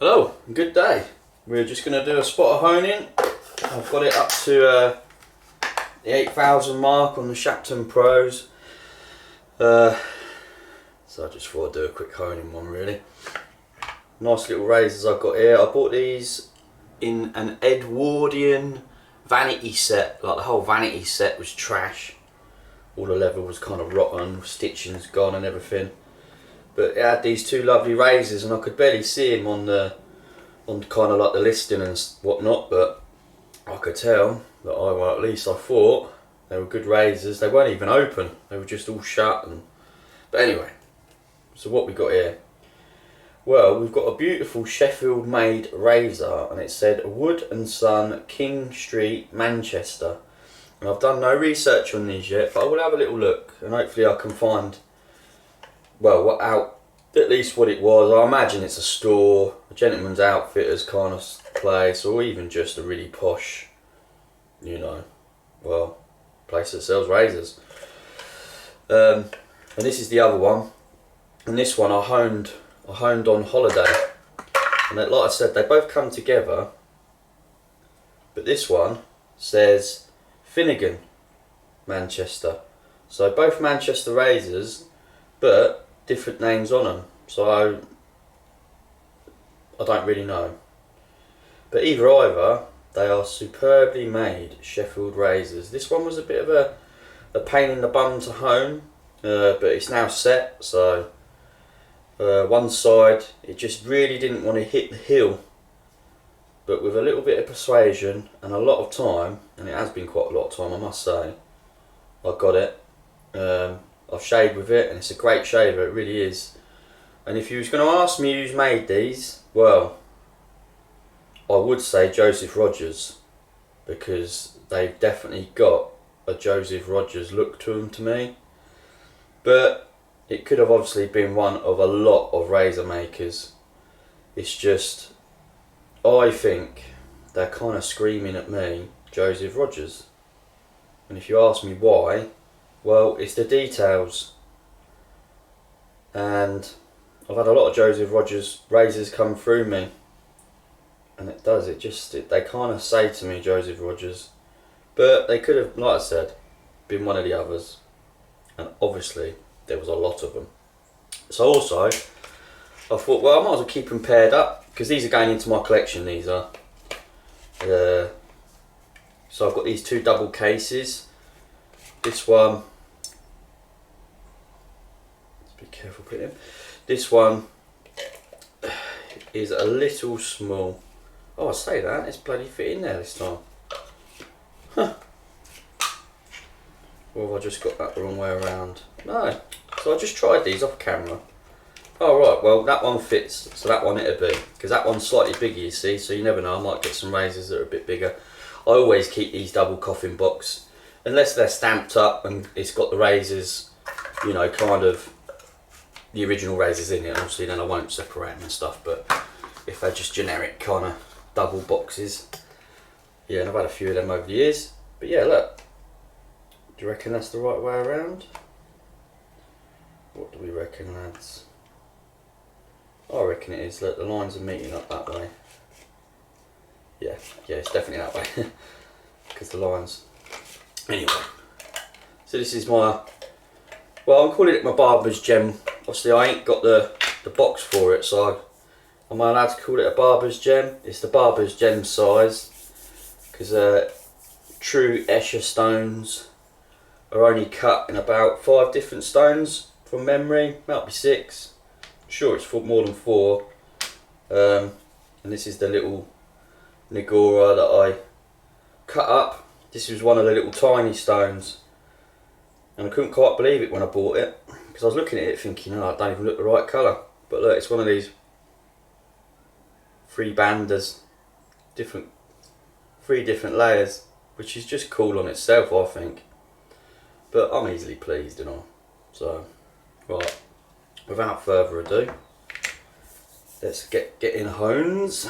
Hello, good day. We're just going to do a spot of honing. I've got it up to the 8,000 mark on the Sheffield Pros. So I just thought I'd do a quick honing one really. Nice little razors I've got here. I bought these in an Edwardian vanity set. Like the whole vanity set was trash. All the leather was kind of rotten, stitching's gone and everything. But it had these two lovely razors and I could barely see them on kind of like the listing and whatnot, but I could tell that at least I thought they were good razors. They weren't even open, they were just all shut. But anyway, so what we got here? Well, we've got a beautiful Sheffield made razor and it said Wood and Son, King Street, Manchester. And I've done no research on these yet, but I will have a little look and hopefully I can find, well, at least what it was. I imagine it's a store, a gentleman's outfitters kind of place, or even just a really posh, place that sells razors. And this is the other one. And this one I honed on holiday. And like I said, they both come together. But this one says Finnegan, Manchester. So both Manchester razors, but different names on them, so I don't really know. But either, they are superbly made Sheffield razors. This one was a bit of a pain in the bum to hone, but it's now set, so one side, it just really didn't want to hit the hill. But with a little bit of persuasion and a lot of time, and it has been quite a lot of time I must say, I got it. I've shaved with it and it's a great shaver, it really is. And if you was going to ask me who's made these, well, I would say Joseph Rogers, because they've definitely got a Joseph Rogers look to them to me. But it could have obviously been one of a lot of razor makers. It's just, I think they're kind of screaming at me, Joseph Rogers. And if you ask me why, well, it's the details. And I've had a lot of Joseph Rogers razors come through me. And they kind of say to me Joseph Rogers. But they could have, like I said, been one of the others. And obviously, there was a lot of them. So also, I thought, well, I might as well keep them paired up. Because these are going into my collection, these are. So I've got these two double cases. This one, be careful putting it. This one is a little small. Oh, I say that, it's bloody fit in there this time. Huh. Or have I just got that the wrong way around? No. So I just tried these off camera. Oh right, well that one fits, so that one it'll be. Because that one's slightly bigger, you see, so you never know, I might get some razors that are a bit bigger. I always keep these double coffin box. Unless they're stamped up and it's got the razors, kind of the original razors in it, obviously then I won't separate them and stuff, but if they're just generic kind of double boxes, yeah, and I've had a few of them over the years. But yeah, look, do you reckon that's the right way around? What do we reckon, lads? I reckon it is. Look, the lines are meeting up that way. Yeah, it's definitely that way, because the lines. Anyway, so this is my, well, I'm calling it my Barbers gem. Obviously I ain't got the box for it, so am I allowed to call it a Barbers gem? It's the Barbers gem size, because true Escher stones are only cut in about 5 different stones from memory, might be 6. I'm sure it's more than 4. And this is the little Nagora that I cut up. This was one of the little tiny stones, and I couldn't quite believe it when I bought it, because I was looking at it thinking, oh, I don't even look the right colour. But look, it's one of these 3 banders, 3 different layers, which is just cool on itself, I think. But I'm easily pleased, So, right, without further ado, let's get in hones.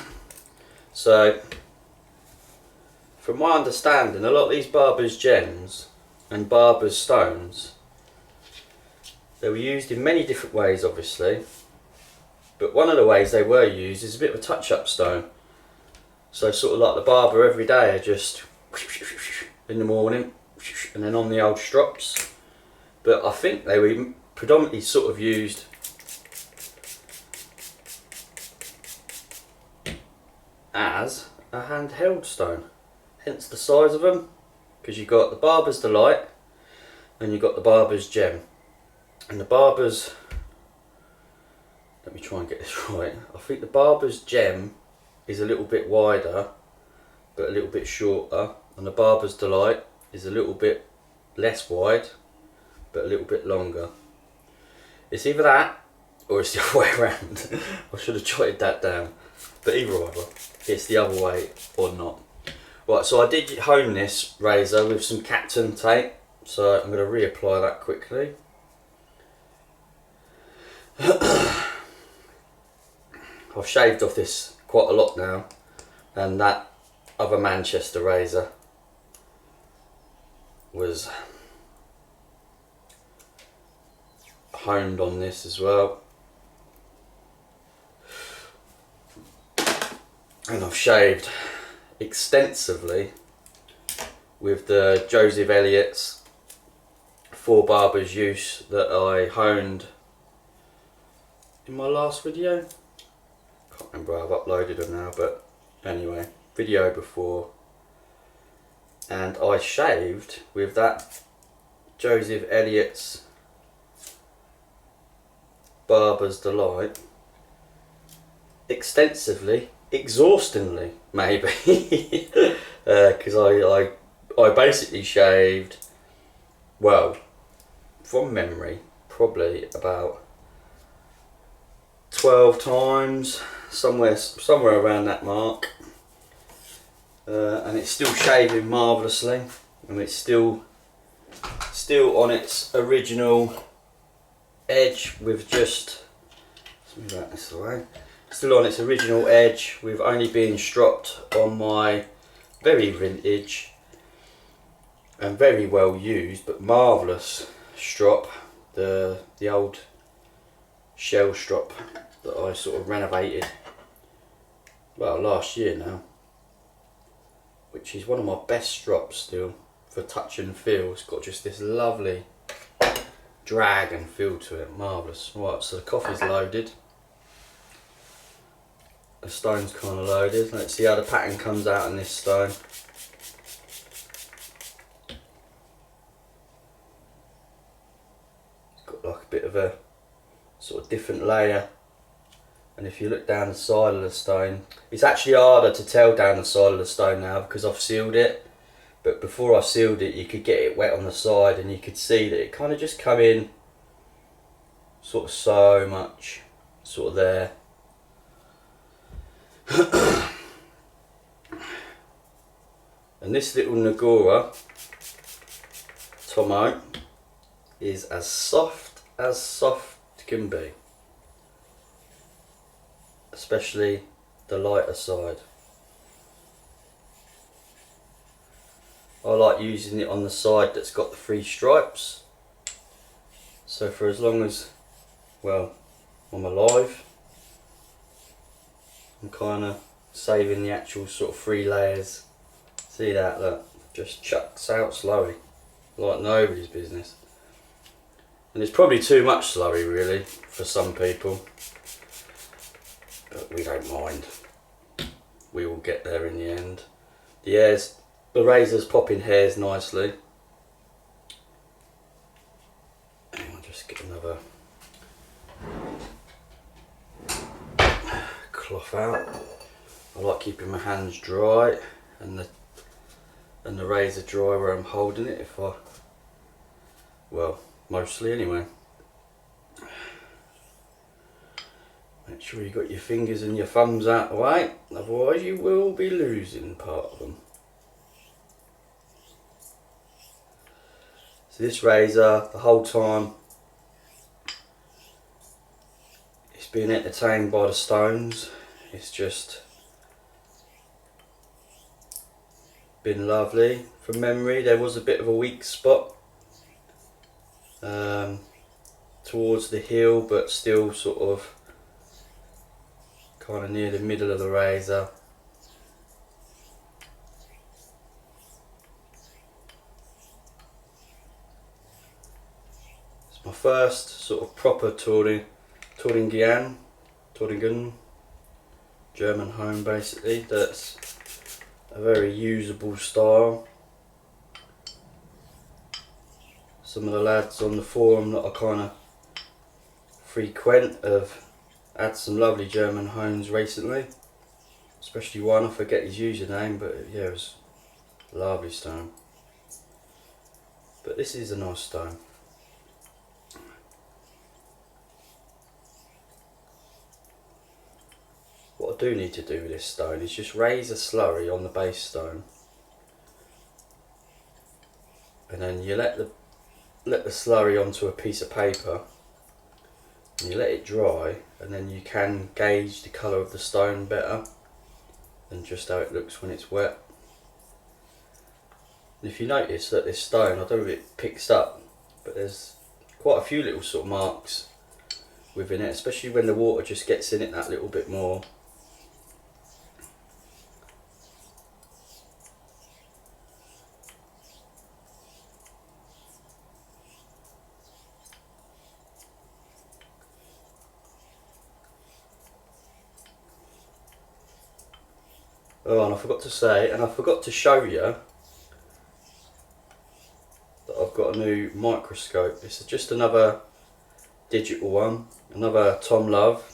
So, from my understanding, a lot of these Barbers gems and Barbers stones, they were used in many different ways obviously, But one of the ways they were used is a bit of a touch-up stone. So sort of like the barber every day, just in the morning, and then on the old strops. But I think they were predominantly sort of used as a handheld stone, hence the size of them, because you've got the Barber's Delight and you've got the Barber's Gem. And the Barber's, let me try and get this right, I think the Barber's Gem is a little bit wider but a little bit shorter, and the Barber's Delight is a little bit less wide but a little bit longer. It's either that or it's the other way around. I should have jotted that down, but either it's the other way or not. Right, so I did hone this razor with some Captain tape, so I'm going to reapply that quickly. I've shaved off this quite a lot now, and that other Manchester razor was honed on this as well, and I've shaved extensively with the Joseph Elliott's 4 Barbers use that I honed in my last video. Can't remember how I've uploaded them now, but anyway, video before, and I shaved with that Joseph Elliott's Barber's Delight extensively, exhaustingly maybe, because I basically shaved, well, from memory, probably about 12 times, somewhere around that mark, and it's still shaving marvellously, and it's still on its original edge with just, let's move that this way, still on its original edge with only being stropped on my very vintage and very well used but marvellous strop, the old shell strop that I sort of renovated, well, last year now, which is one of my best strops still for touch and feel. It's got just this lovely drag and feel to it, marvellous. Right, so the coffee's loaded, the stone's kind of loaded. Let's see how the pattern comes out on this stone. It's got like a bit of a sort of different layer, and if you look down the side of the stone, it's actually harder to tell down the side of the stone now because I've sealed it, but before I sealed it you could get it wet on the side and you could see that it kind of just come in sort of so much sort of there. And this little Nagora Tomo is as soft can be, especially the lighter side. I like using it on the side that's got the 3 stripes, so for as long as, well, I'm alive, I'm kind of saving the actual sort of 3 layers. See that, look, just chucks out slurry like nobody's business. And it's probably too much slurry really for some people, but we don't mind. We will get there in the end. The razor's popping hairs nicely. And I'll just get another cloth out. I like keeping my hands dry and the razor dry where I'm holding it, well, mostly anyway. Make sure you got your fingers and your thumbs out the way, otherwise you will be losing part of them. So this razor, the whole time, it's been entertained by the stones. It's just been lovely. From memory, there was a bit of a weak spot towards the heel, but still sort of kind of near the middle of the razor. It's my first sort of proper Tordingen German home basically, that's a very usable style. Some of the lads on the forum that I kind of frequent have had some lovely German homes recently, especially one, I forget his username, but yeah, it was a lovely stone. But this is a nice stone. What I do need to do with this stone is just raise a slurry on the base stone, and then you let the slurry onto a piece of paper and you let it dry, and then you can gauge the colour of the stone better than just how it looks when it's wet. And if you notice that this stone, I don't know if it picks up, but there's quite a few little sort of marks within it, especially when the water just gets in it that little bit more. Oh, and I forgot to say, and I forgot to show you that I've got a new microscope. It's just another digital one, another Tom Love.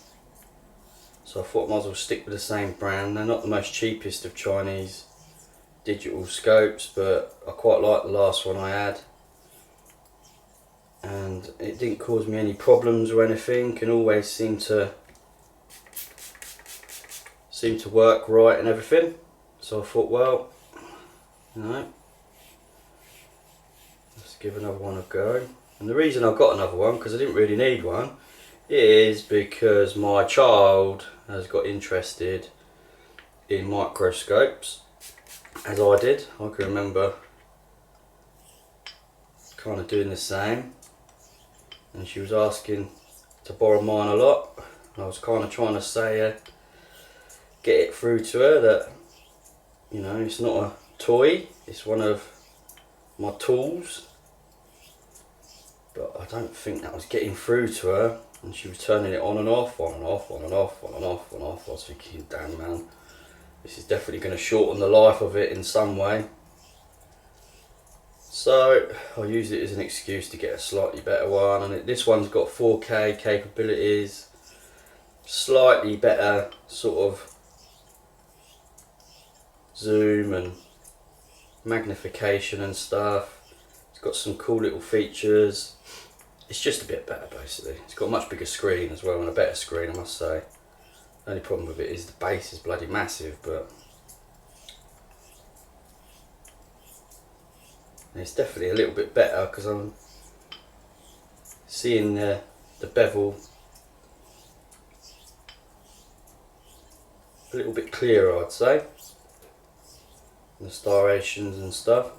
So I thought I might as well stick with the same brand. They're not the most cheapest of Chinese digital scopes, but I quite like the last one I had. And it didn't cause me any problems or anything, and always seemed to work right and everything. So I thought, well, you know, let's give another one a go. And the reason I got another one, because I didn't really need one, is because my child has got interested in microscopes, as I did. I can remember kind of doing the same, and she was asking to borrow mine a lot, and I was kind of trying to say get it through to her that, you know, it's not a toy, it's one of my tools. But I don't think that was getting through to her, and she was turning it on and off, on and off, on and off, on and off, on and off. I was thinking, damn man, this is definitely going to shorten the life of it in some way. So I used it as an excuse to get a slightly better one, and this one's got 4K capabilities, slightly better sort of zoom and magnification and stuff. It's got some cool little features. It's just a bit better basically. It's got a much bigger screen as well, and a better screen I must say. The only problem with it is the base is bloody massive, but it's definitely a little bit better because I'm seeing the bevel a little bit clearer, I'd say. The striations and stuff,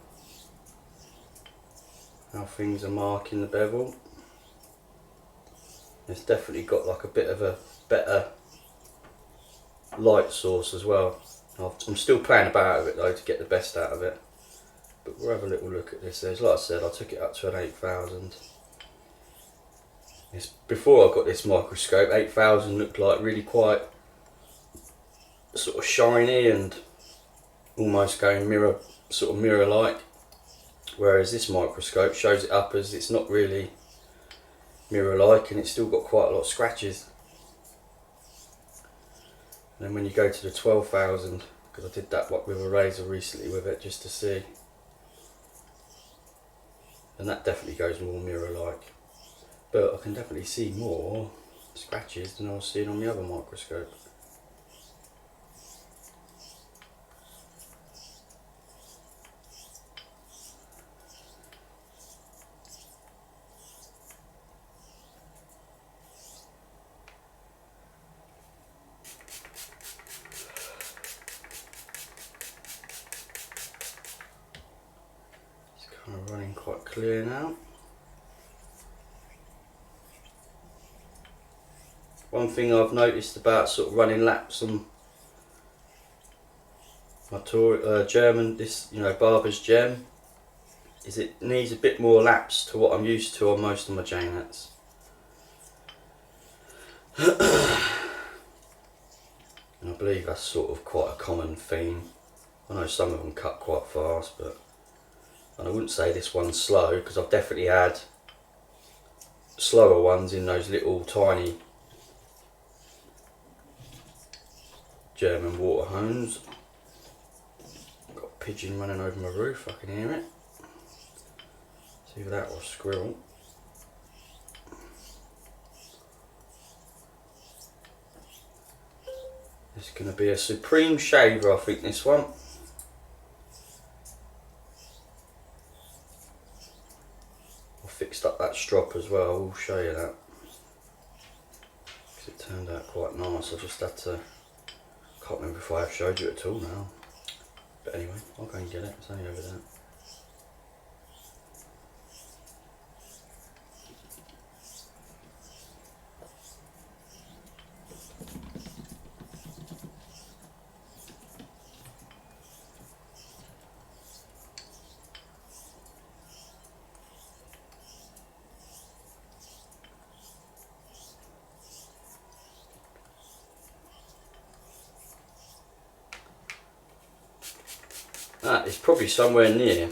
how things are marking the bevel. It's definitely got like a bit of a better light source as well. I'm still playing about with it though to get the best out of it, but we'll have a little look at this. Like I said, I took it up to an 8000. Before I got this microscope, 8000 looked like really quite sort of shiny and almost going mirror like, whereas this microscope shows it up as it's not really mirror like, and it's still got quite a lot of scratches. And then when you go to the 12,000, because I did that with a razor recently with it just to see, and that definitely goes more mirror like, but I can definitely see more scratches than I was seeing on the other microscope. Kind of running quite clear now. One thing I've noticed about sort of running laps on my tour, German, this, you know, Barbers gem, is it needs a bit more laps to what I'm used to on most of my J-nets. And I believe that's sort of quite a common theme. I know some of them cut quite fast, but, and I wouldn't say this one's slow, because I've definitely had slower ones in those little tiny German water hones. Got a pigeon running over my roof, I can hear it. It's either that or a squirrel. It's going to be a supreme shaver, I think, this one. I fixed up that strop as well, I will show you that. Because it turned out quite nice. I just had to, can't remember if I have showed you at all now. But anyway, I'll go and get it, it's only over there. That is probably somewhere near,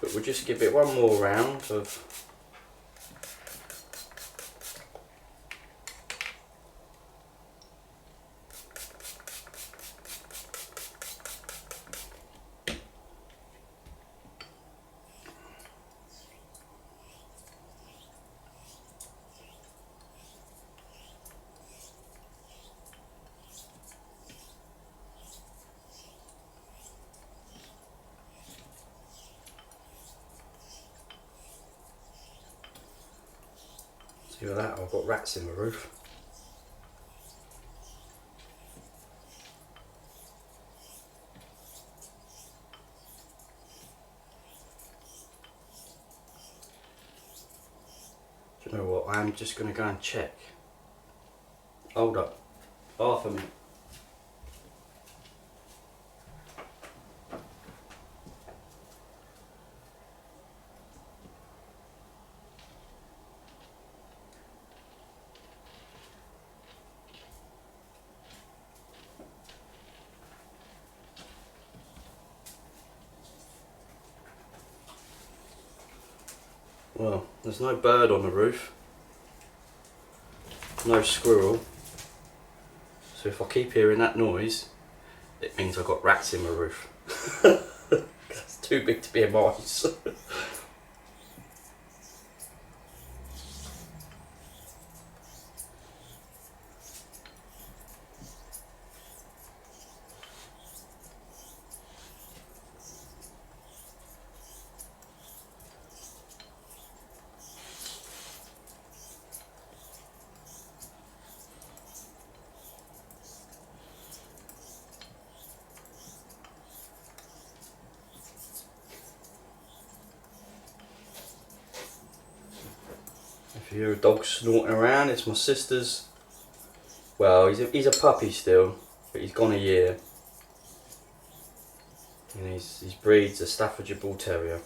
but we'll just give it one more round of see with that. I've got rats in the roof. Do you know what? I am just going to go and check. Hold up. Half a minute. Well, there's no bird on the roof, no squirrel, so if I keep hearing that noise, it means I've got rats in my roof. It's too big to be a mouse. If you hear a dog snorting around, it's my sister's. Well, he's a puppy still, but he's gone a year. And his breed's a Staffordshire Bull Terrier.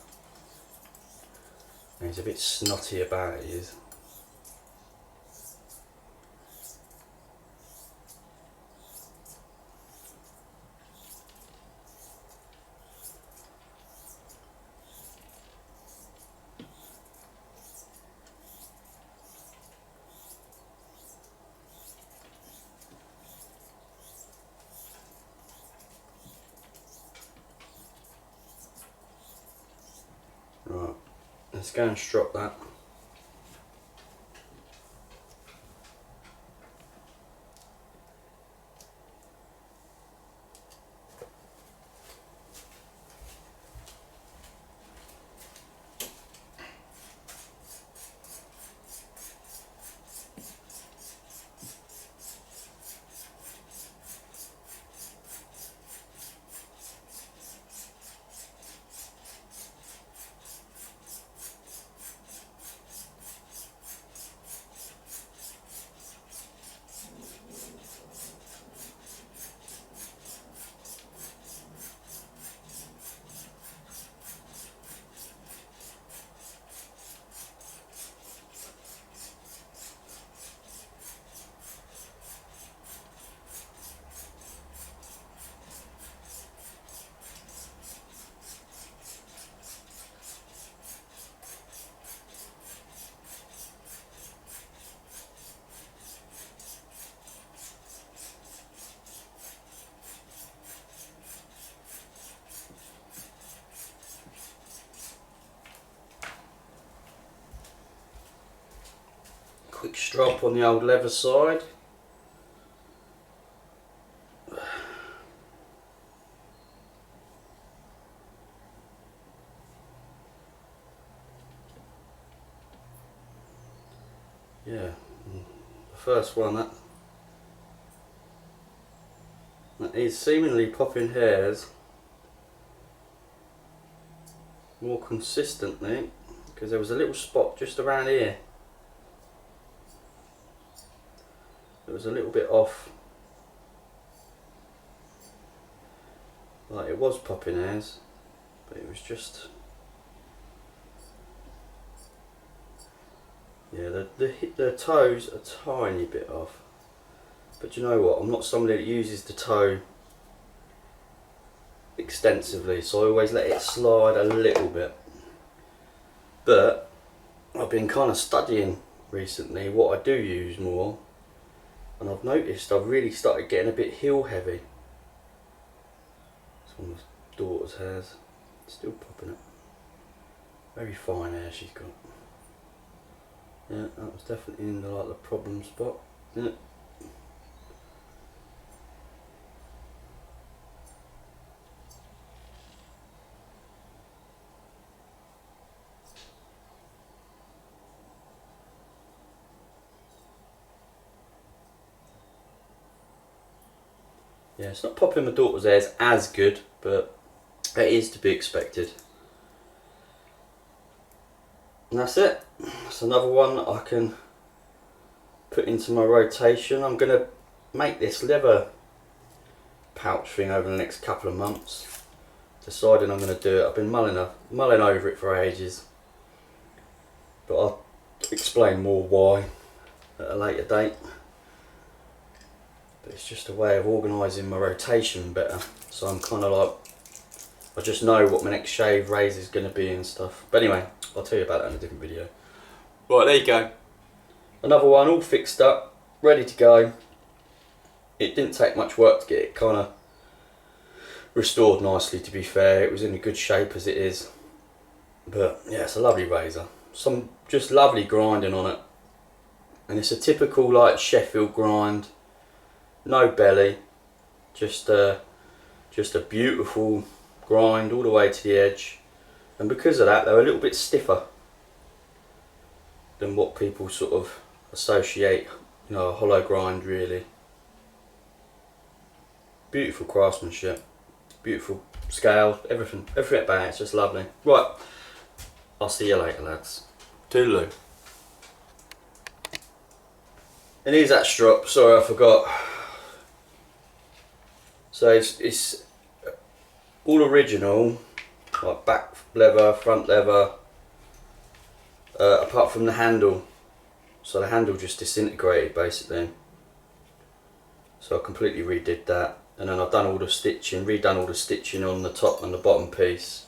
And he's a bit snotty about it, he is. Right, let's go and strop that. Quick strop on the old leather side. Yeah, the first one that is seemingly popping hairs more consistently, because there was a little spot just around here. It was a little bit off, like it was popping hairs, but it was just, yeah, the toes are a tiny bit off. But you know what, I'm not somebody that uses the toe extensively, so I always let it slide a little bit. But I've been kind of studying recently what I do use more, and I've noticed I've really started getting a bit heel heavy. It's one of my daughter's hairs, still popping it. Very fine hair she's got. Yeah, that was definitely in the problem spot. Yeah. Yeah, it's not popping my daughter's hairs as good, but it is to be expected. And that's it. That's another one that I can put into my rotation. I'm going to make this leather pouch thing over the next couple of months. Deciding I'm going to do it. I've been mulling over it for ages. But I'll explain more why at a later date. But it's just a way of organising my rotation better. So I'm kind of like, I just know what my next shave razor is going to be and stuff. But anyway, I'll tell you about that in a different video. Right, there you go. Another one all fixed up, ready to go. It didn't take much work to get it kind of restored nicely, to be fair. It was in a good shape as it is. But yeah, it's a lovely razor. Some just lovely grinding on it. And it's a typical like Sheffield grind. No belly, just a beautiful grind all the way to the edge, and because of that they're a little bit stiffer than what people sort of associate, you know, a hollow grind really. Beautiful craftsmanship, beautiful scale, everything about it's just lovely. Right, I'll see you later, lads. Toodaloo. And here's that strap, sorry I forgot. So it's all original, like back leather, front leather, apart from the handle. So the handle just disintegrated basically. So I completely redid that, and then I've done all the stitching, redone all the stitching on the top and the bottom piece.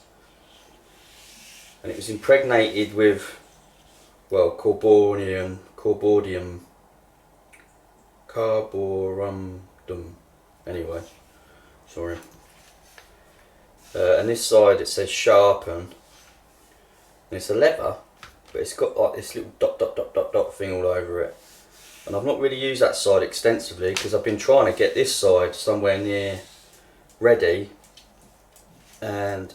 And it was impregnated with, well, carborundum, anyway. Sorry. And this side it says sharpen, and it's a leather, but it's got like this little dot thing all over it. And I've not really used that side extensively because I've been trying to get this side somewhere near ready, and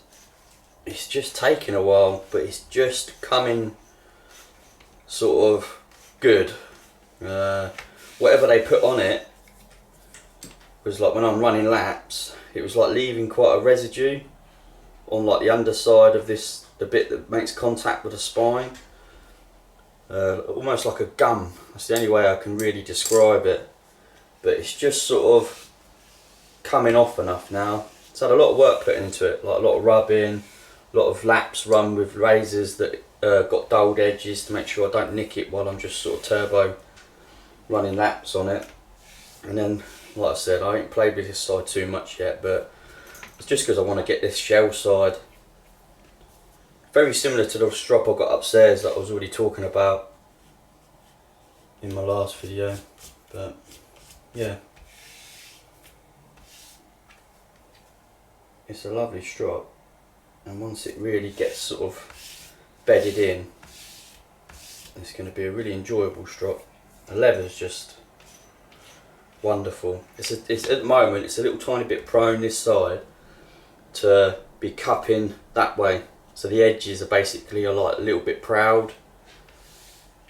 it's just taking a while, but it's just coming sort of good. Whatever they put on it was like, when I'm running laps, it was like leaving quite a residue on like the underside of this, the bit that makes contact with the spine, almost like a gum. That's the only way I can really describe it, but it's just sort of coming off enough now. It's had a lot of work put into it, like a lot of rubbing, a lot of laps run with razors that got dulled edges to make sure I don't nick it while I'm just sort of turbo running laps on it. And then, like I said, I ain't played with this side too much yet, but it's just because I want to get this shell side very similar to the strop I got upstairs that I was already talking about in my last video. But yeah, it's a lovely strop, and once it really gets sort of bedded in, It's going to be a really enjoyable strop. The leather's just wonderful. It's at the moment it's a little tiny bit prone this side to be cupping that way, so the edges are basically like a little bit proud,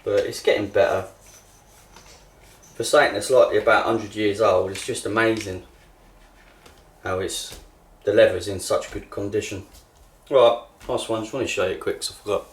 but it's getting better. For something that's likely about 100 years old, it's just amazing how the leather's in such good condition. Right, nice one, just want to show you quick because I forgot.